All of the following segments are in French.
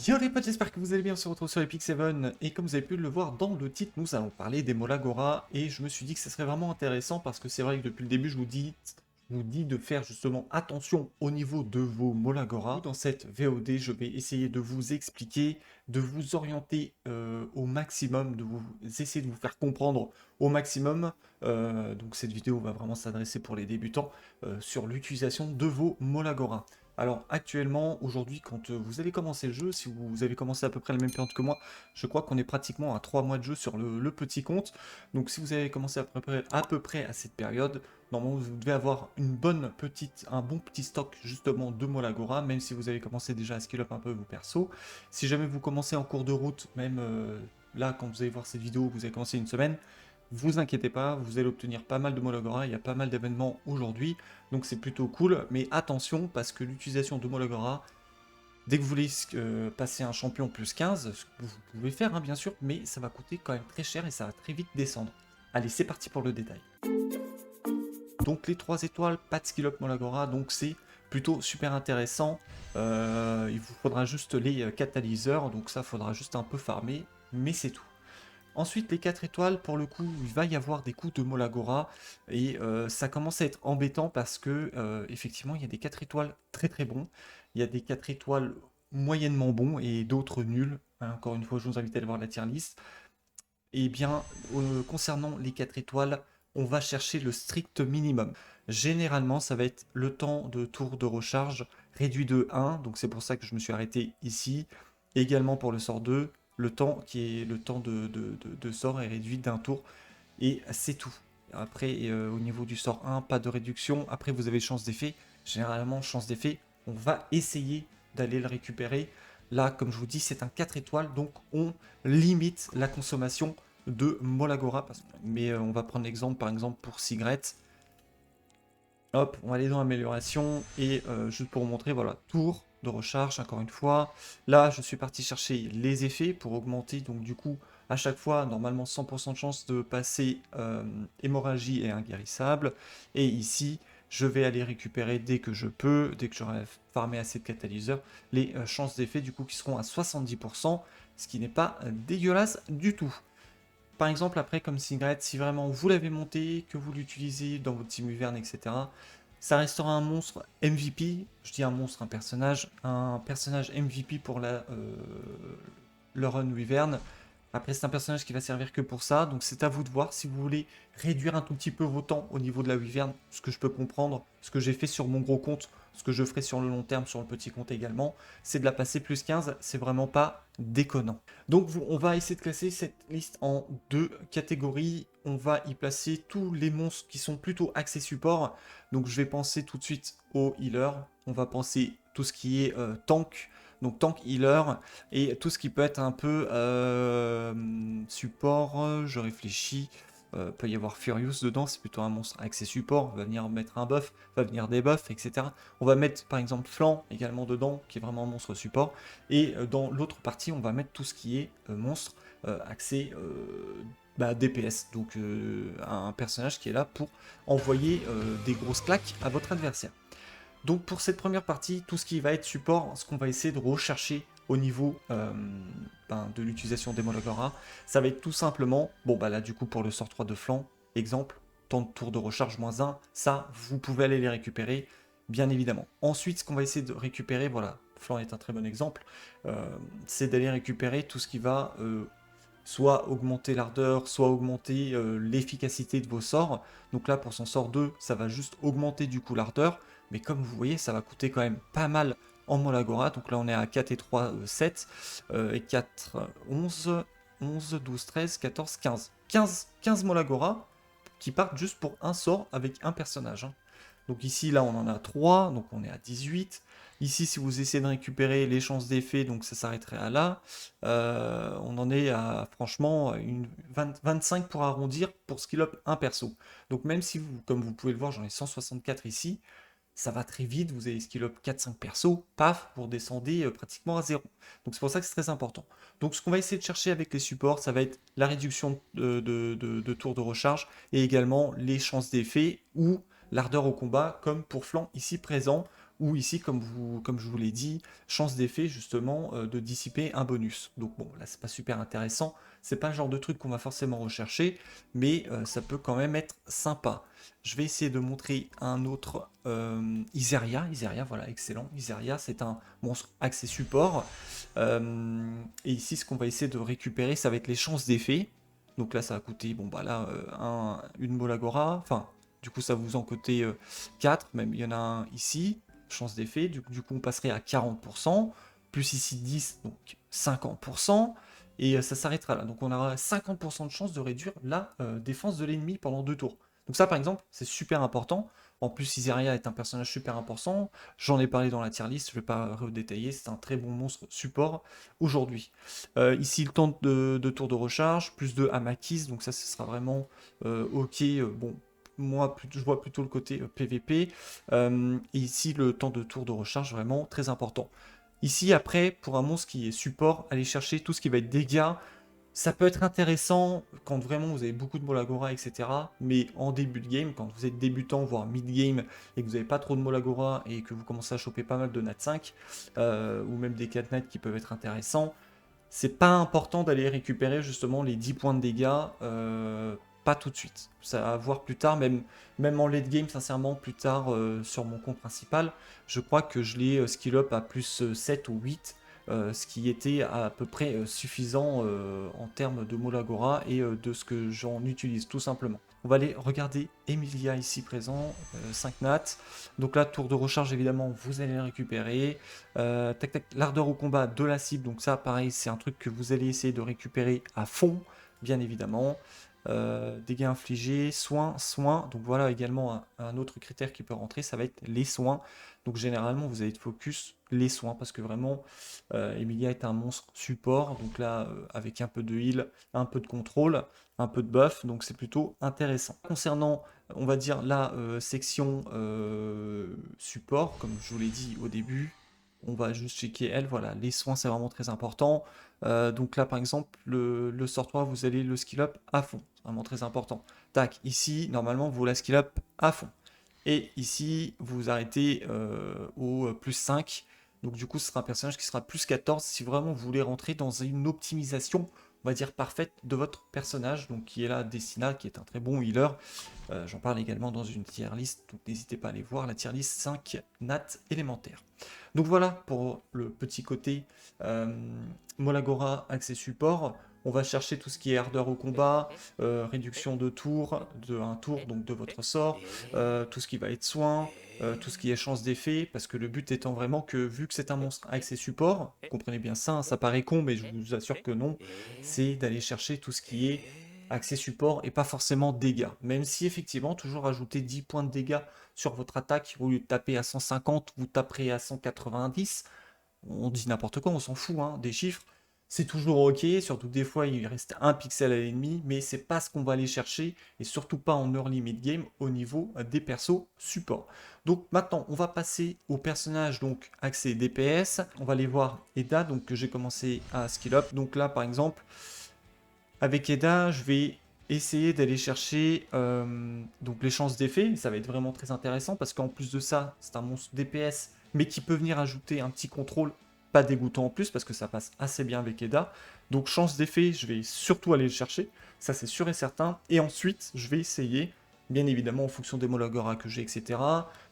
Yo les potes, j'espère que vous allez bien, on se retrouve sur Epic 7 et comme vous avez pu le voir dans le titre, nous allons parler des Molagora et je me suis dit que ça serait vraiment intéressant parce que c'est vrai que depuis le début je vous dis de faire justement attention au niveau de vos Molagora. Dans cette VOD, je vais essayer de vous expliquer, de vous orienter au maximum, de vous essayer de vous faire comprendre au maximum. Donc cette vidéo va vraiment s'adresser pour les débutants sur l'utilisation de vos Molagora. Alors actuellement, aujourd'hui, quand vous allez commencer le jeu, si vous avez commencé à peu près la même période que moi, je crois qu'on est pratiquement à 3 mois de jeu sur le petit compte. Donc si vous avez commencé à peu près à cette période, normalement vous devez avoir un bon petit stock justement de Molagora, même si vous avez commencé déjà à skill up un peu vos persos. Si jamais vous commencez en cours de route, même là quand vous allez voir cette vidéo, vous avez commencé une semaine, vous inquiétez pas, vous allez obtenir pas mal de Molagora, il y a pas mal d'événements aujourd'hui. Donc c'est plutôt cool, mais attention parce que l'utilisation de Molagora, dès que vous voulez passer un champion plus 15, ce que vous pouvez faire bien sûr, mais ça va coûter quand même très cher et ça va très vite descendre. Allez, c'est parti pour le détail. Donc les 3 étoiles, pas de skill up Molagora, donc c'est plutôt super intéressant. Il vous faudra juste les catalyseurs, donc ça faudra juste un peu farmer, mais c'est tout. Ensuite, les 4 étoiles, pour le coup, il va y avoir des coups de Molagora. Et ça commence à être embêtant parce que, effectivement, il y a des 4 étoiles très très bons. Il y a des 4 étoiles moyennement bons et d'autres nuls. Encore une fois, je vous invite à aller voir la tier list. Et bien, concernant les 4 étoiles, on va chercher le strict minimum. Généralement, ça va être le temps de tour de recharge réduit de 1. Donc c'est pour ça que je me suis arrêté ici. Également pour le sort 2, le temps de sort est réduit d'un tour. Et c'est tout. Après, au niveau du sort 1, pas de réduction. Après, vous avez chance d'effet. Généralement, chance d'effet, on va essayer d'aller le récupérer. Là, comme je vous dis, c'est un 4 étoiles, donc on limite la consommation de Molagora. Mais on va prendre l'exemple, par exemple, pour Cigarette. Hop, on va aller dans amélioration et juste pour vous montrer, voilà, tour de recharge, encore une fois. Là, je suis parti chercher les effets pour augmenter, donc du coup, à chaque fois, normalement 100% de chance de passer hémorragie et inguérissable. Et ici, je vais aller récupérer dès que je peux, dès que j'aurai farmé assez de catalyseurs, les chances d'effet du coup qui seront à 70%, ce qui n'est pas dégueulasse du tout. Par exemple, après, comme cigarette, si vraiment vous l'avez monté, que vous l'utilisez dans votre team Wyvern, etc., ça restera un monstre MVP. Je dis un monstre, un personnage MVP pour le run Wyvern. Après, c'est un personnage qui va servir que pour ça, donc c'est à vous de voir si vous voulez réduire un tout petit peu vos temps au niveau de la Wyvern, ce que je peux comprendre, ce que j'ai fait sur mon gros compte, ce que je ferai sur le long terme sur le petit compte également, c'est de la passer plus 15, c'est vraiment pas déconnant. Donc on va essayer de classer cette liste en 2 catégories, on va y placer tous les monstres qui sont plutôt axés support, donc je vais penser tout de suite aux healers, on va penser tout ce qui est tank, donc tank healer, et tout ce qui peut être un peu support, je réfléchis, peut y avoir Furious dedans, c'est plutôt un monstre accès support, va venir mettre un buff, va venir des buffs, etc. On va mettre par exemple Flanc également dedans, qui est vraiment un monstre support, et dans l'autre partie, on va mettre tout ce qui est monstre accès DPS, donc un personnage qui est là pour envoyer des grosses claques à votre adversaire. Donc pour cette première partie, tout ce qui va être support, ce qu'on va essayer de rechercher au niveau de l'utilisation des Molagora, ça va être tout simplement, bon bah là du coup pour le sort 3 de flanc, exemple, temps de tour de recharge -1, ça vous pouvez aller les récupérer, bien évidemment. Ensuite ce qu'on va essayer de récupérer, voilà, flanc est un très bon exemple, c'est d'aller récupérer tout ce qui va soit augmenter l'ardeur, soit augmenter l'efficacité de vos sorts. Donc là pour son sort 2, ça va juste augmenter du coup l'ardeur, mais comme vous voyez, ça va coûter quand même pas mal en Molagora. Donc là, on est à 4 et 3, 7, et 4, 11, 11, 12, 13, 14, 15. 15 Molagora qui partent juste pour un sort avec un personnage. Donc ici, là, on en a 3, donc on est à 18. Ici, si vous essayez de récupérer les chances d'effet, donc ça s'arrêterait à là. On en est à, franchement, 25 pour arrondir pour skill up un perso. Donc même si vous, comme vous pouvez le voir, j'en ai 164 ici, ça va très vite, vous avez skill up 4-5 persos, paf, vous descendez pratiquement à 0. Donc c'est pour ça que c'est très important. Donc ce qu'on va essayer de chercher avec les supports, ça va être la réduction de tours de recharge et également les chances d'effet ou l'ardeur au combat, comme pour flanc ici présent, ou ici, comme je vous l'ai dit, chance d'effet justement de dissiper un bonus. Donc bon, là c'est pas super intéressant, c'est pas le genre de truc qu'on va forcément rechercher, mais ça peut quand même être sympa. Je vais essayer de montrer un autre Iseria. Iseria, voilà, excellent. Iseria, c'est un monstre accès support. Et ici, ce qu'on va essayer de récupérer, ça va être les chances d'effet. Donc là, ça va coûter, bon bah là, une Molagora. Enfin, du coup, ça vous en coûter 4. Même il y en a un ici, chance d'effet. Du coup, on passerait à 40%. Plus ici 10, donc 50%. Et ça s'arrêtera là. Donc on aura 50% de chance de réduire la défense de l'ennemi pendant 2 tours. Donc ça, par exemple, c'est super important. En plus, Iseria est un personnage super important. J'en ai parlé dans la tier list, je ne vais pas redétailler. C'est un très bon monstre support aujourd'hui. Ici, le temps de tour de recharge, plus de Amakis. Donc ça, ce sera vraiment ok. Bon, moi, je vois plutôt le côté PVP. Et ici, le temps de tour de recharge, vraiment très important. Ici, après, pour un monstre qui est support, allez chercher tout ce qui va être dégâts. Ça peut être intéressant quand vraiment vous avez beaucoup de Molagora, etc. Mais en début de game, quand vous êtes débutant, voire mid-game, et que vous n'avez pas trop de Molagora, et que vous commencez à choper pas mal de Nat 5, ou même des 4 Nat qui peuvent être intéressants, c'est pas important d'aller récupérer justement les 10 points de dégâts, pas tout de suite. Ça va voir plus tard, même en late game, sincèrement, plus tard sur mon compte principal, je crois que je l'ai skill up à plus 7 ou 8, ce qui était à peu près suffisant en termes de Molagora et de ce que j'en utilise tout simplement. On va aller regarder Emilia ici présent, 5 nats. Donc là, tour de recharge évidemment, vous allez le récupérer. Tac tac, l'ardeur au combat de la cible, donc ça pareil, c'est un truc que vous allez essayer de récupérer à fond, bien évidemment. Dégâts infligés, soins, donc voilà également un autre critère qui peut rentrer, ça va être les soins. Donc généralement vous allez focus les soins parce que vraiment Emilia est un monstre support, donc là avec un peu de heal, un peu de contrôle, un peu de buff, donc c'est plutôt intéressant. Concernant on va dire la section support, comme je vous l'ai dit au début, on va juste checker elle, voilà, les soins c'est vraiment très important. Donc là par exemple le sort 3 vous allez le skill up à fond, c'est vraiment très important. Tac, ici normalement vous la skill up à fond. Et ici vous vous arrêtez au plus 5. Donc du coup ce sera un personnage qui sera plus 14 si vraiment vous voulez rentrer dans une optimisation, on va dire parfaite de votre personnage, donc qui est là Destina, qui est un très bon healer. J'en parle également dans une tier list, donc n'hésitez pas à aller voir la tier list 5 nat élémentaire. Donc voilà pour le petit côté Molagora accès support. On va chercher tout ce qui est ardeur au combat, réduction de tour, de un tour donc de votre sort, tout ce qui va être soin, tout ce qui est chance d'effet, parce que le but étant vraiment que vu que c'est un monstre accès support, comprenez bien ça, hein, ça paraît con mais je vous assure que non, c'est d'aller chercher tout ce qui est accès support et pas forcément dégâts. Même si effectivement, toujours ajouter 10 points de dégâts sur votre attaque, au lieu de taper à 150, vous taperez à 190. On dit n'importe quoi, on s'en fout hein, des chiffres. C'est toujours ok, surtout que des fois il reste un pixel à l'ennemi, mais c'est pas ce qu'on va aller chercher, et surtout pas en early mid game au niveau des persos support. Donc maintenant on va passer au personnage donc accès DPS. On va aller voir Eda, donc que j'ai commencé à skill up. Donc là par exemple, avec Eda, je vais essayer d'aller chercher donc les chances d'effet. Ça va être vraiment très intéressant parce qu'en plus de ça, c'est un monstre DPS, mais qui peut venir ajouter un petit contrôle pas dégoûtant en plus parce que ça passe assez bien avec Eda. Donc chance d'effet, je vais surtout aller le chercher, ça c'est sûr et certain. Et ensuite, je vais essayer, bien évidemment en fonction des Molagora que j'ai, etc.,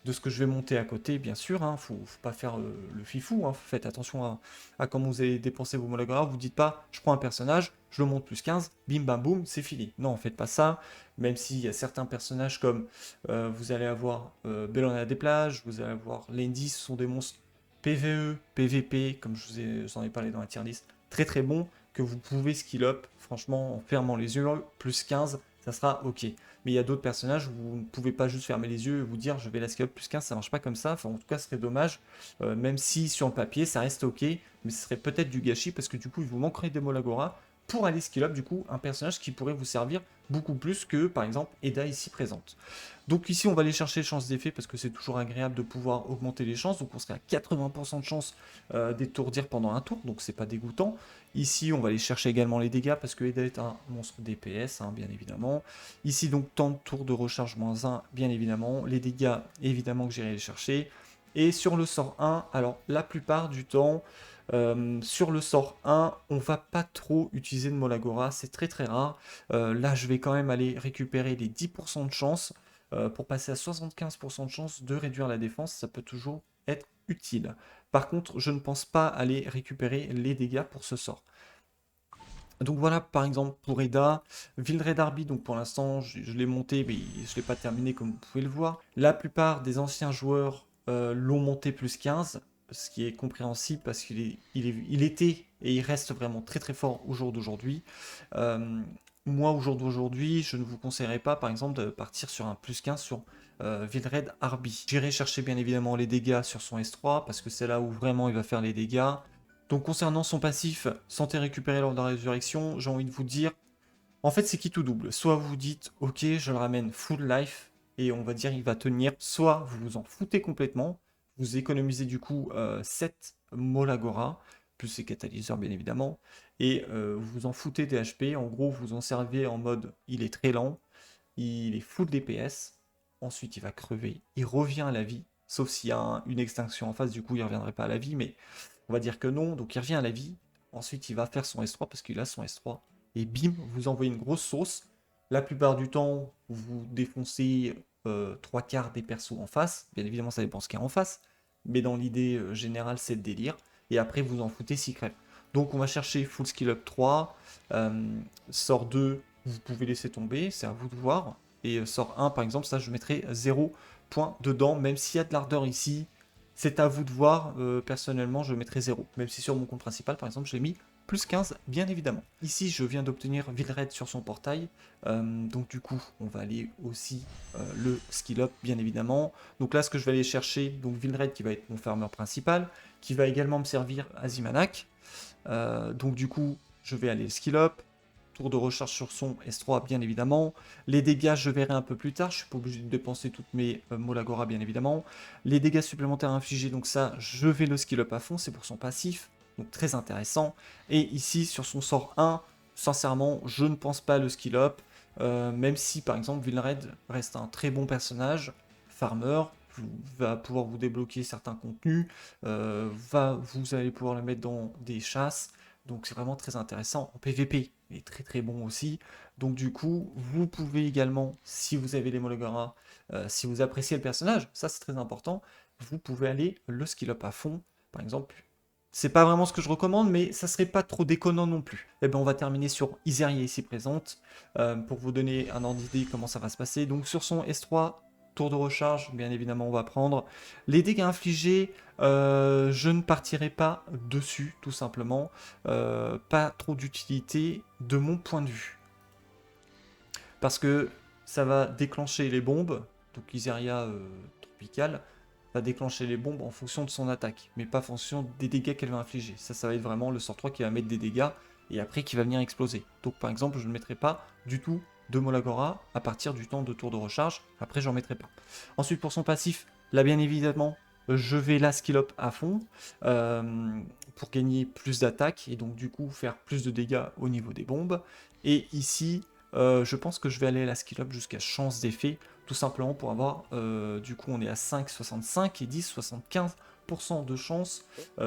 de ce que je vais monter à côté, bien sûr. Hein, faut pas faire le fifou. Hein, faites attention à comment vous allez dépenser vos Molagora. Vous dites pas, je prends un personnage, je le monte plus 15, bim bam boum, c'est fini. Non, faites pas ça. Même s'il y a certains personnages comme vous allez avoir Bellona des plages, vous allez avoir Lendy, ce sont des monstres PVE, PVP, comme je vous en ai parlé dans la tier list, très très bons, que vous pouvez skill up, franchement, en fermant les yeux, plus 15, ça sera ok. Mais il y a d'autres personnages où vous ne pouvez pas juste fermer les yeux et vous dire je vais la skill up plus 15, ça marche pas comme ça, enfin en tout cas ce serait dommage, même si sur le papier ça reste ok, mais ce serait peut-être du gâchis parce que du coup il vous manquerait des Molagora pour aller skill up du coup un personnage qui pourrait vous servir beaucoup plus que par exemple Eda ici présente. Donc ici on va aller chercher chance d'effet parce que c'est toujours agréable de pouvoir augmenter les chances, donc on serait à 80% de chance d'étourdir pendant un tour, donc c'est pas dégoûtant. Ici on va aller chercher également les dégâts parce que Eda est un monstre DPS hein, bien évidemment. Ici donc temps de tour de recharge -1 bien évidemment, les dégâts évidemment que j'irai les chercher. Et sur le sort 1, alors la plupart du temps, sur le sort 1, on va pas trop utiliser de Molagora, c'est très très rare. Là, je vais quand même aller récupérer les 10% de chance pour passer à 75% de chance de réduire la défense, ça peut toujours être utile. Par contre, je ne pense pas aller récupérer les dégâts pour ce sort. Donc voilà, par exemple, pour Eda, Vildred Arby, donc pour l'instant, je l'ai monté, mais je ne l'ai pas terminé comme vous pouvez le voir. La plupart des anciens joueurs l'ont monté plus 15, ce qui est compréhensible parce il était et il reste vraiment très très fort au jour d'aujourd'hui. Moi, au jour d'aujourd'hui, je ne vous conseillerais pas, par exemple, de partir sur un plus 15 sur Vildred Arby. J'irai chercher bien évidemment les dégâts sur son S3, parce que c'est là où vraiment il va faire les dégâts. Donc concernant son passif, santé récupérée lors de la résurrection, j'ai envie de vous dire, en fait c'est qui tout double. Soit vous dites, ok, je le ramène full life, et on va dire il va tenir, soit vous vous en foutez complètement, vous économisez du coup 7 Molagora, plus ses catalyseurs bien évidemment, et vous vous en foutez des HP, en gros vous en servez en mode, il est très lent, il est full DPS, ensuite il va crever, il revient à la vie, sauf s'il y a une extinction en face, du coup il ne reviendrait pas à la vie, mais on va dire que non, donc il revient à la vie. Ensuite, il va faire son S3 parce qu'il a son S3. Et bim, vous envoyez une grosse sauce. La plupart du temps, vous défoncez 3 quarts des persos en face. Bien évidemment, ça dépend ce qu'il y a en face. Mais dans l'idée générale, c'est le délire. Et après, vous en foutez 6 crèves. Donc, on va chercher Full Skill Up 3. Sort 2, vous pouvez laisser tomber. C'est à vous de voir. Et sort 1, par exemple, ça, je mettrai 0 points dedans. Même s'il y a de l'ardeur ici, c'est à vous de voir. Personnellement, je mettrai 0. Même si sur mon compte principal, par exemple, j'ai mis plus 15, bien évidemment. Ici, je viens d'obtenir Vildred sur son portail. Donc du coup, on va aller aussi le skill up, bien évidemment. Donc là, ce que je vais aller chercher, donc Vildred qui va être mon farmer principal, qui va également me servir Azimanak. Donc du coup, je vais aller skill up. Tour de recharge sur son S3 bien évidemment. Les dégâts je verrai un peu plus tard, je suis pas obligé de dépenser toutes mes Molagora bien évidemment. Les dégâts supplémentaires infligés, donc ça je vais le skill up à fond, c'est pour son passif, donc très intéressant. Et ici sur son sort 1, sincèrement je ne pense pas le skill up, même si par exemple Vildred reste un très bon personnage, farmer, va pouvoir vous débloquer certains contenus, vous allez pouvoir le mettre dans des chasses. Donc c'est vraiment très intéressant. En PVP, il est très très bon aussi. Donc du coup, vous pouvez également, si vous avez les Molagora, si vous appréciez le personnage, ça c'est très important, vous pouvez aller le skill up à fond. Par exemple, c'est pas vraiment ce que je recommande, mais ça serait pas trop déconnant non plus. Et bien on va terminer sur Iseria ici présente, pour vous donner un ordre d'idée comment ça va se passer. Donc sur son S3, tour de recharge, bien évidemment on va prendre. Les dégâts infligés, je ne partirai pas dessus, tout simplement. Pas trop d'utilité de mon point de vue. Parce que ça va déclencher les bombes, donc Iseria tropicale, va déclencher les bombes en fonction de son attaque, mais pas en fonction des dégâts qu'elle va infliger. Ça va être vraiment le sort 3 qui va mettre des dégâts, et après qui va venir exploser. Donc par exemple, je ne mettrai pas du tout de Molagora à partir du temps de tour de recharge, après j'en mettrai pas. Ensuite pour son passif, là bien évidemment, je vais la skill up à fond, pour gagner plus d'attaque, et donc du coup faire plus de dégâts au niveau des bombes. Et ici, je pense que je vais aller à la skill up jusqu'à chance d'effet, tout simplement pour avoir, du coup on est à 5,65 et 10,75% de chance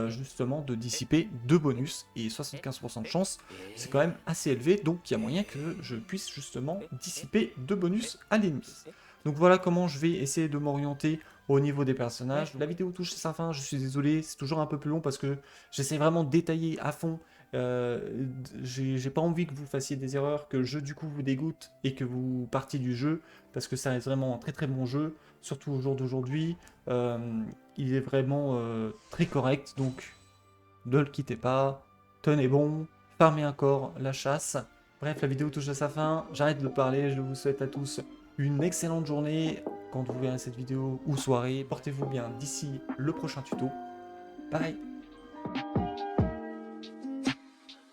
justement de dissiper 2 bonus, et 75% de chance c'est quand même assez élevé, donc il y a moyen que je puisse justement dissiper 2 bonus à l'ennemi. Donc voilà comment je vais essayer de m'orienter au niveau des personnages. La vidéo touche sa fin, je suis désolé, c'est toujours un peu plus long parce que j'essaie vraiment de détailler à fond. J'ai pas envie que vous fassiez des erreurs, que le jeu du coup vous dégoûte et que vous partiez du jeu, parce que ça reste vraiment un très très bon jeu, surtout au jour d'aujourd'hui. Il est vraiment très correct, donc ne le quittez pas, tenez bon, farmez encore la chasse. Bref, la vidéo touche à sa fin, j'arrête de parler, je vous souhaite à tous une excellente journée quand vous verrez cette vidéo ou soirée. Portez-vous bien d'ici le prochain tuto. Bye.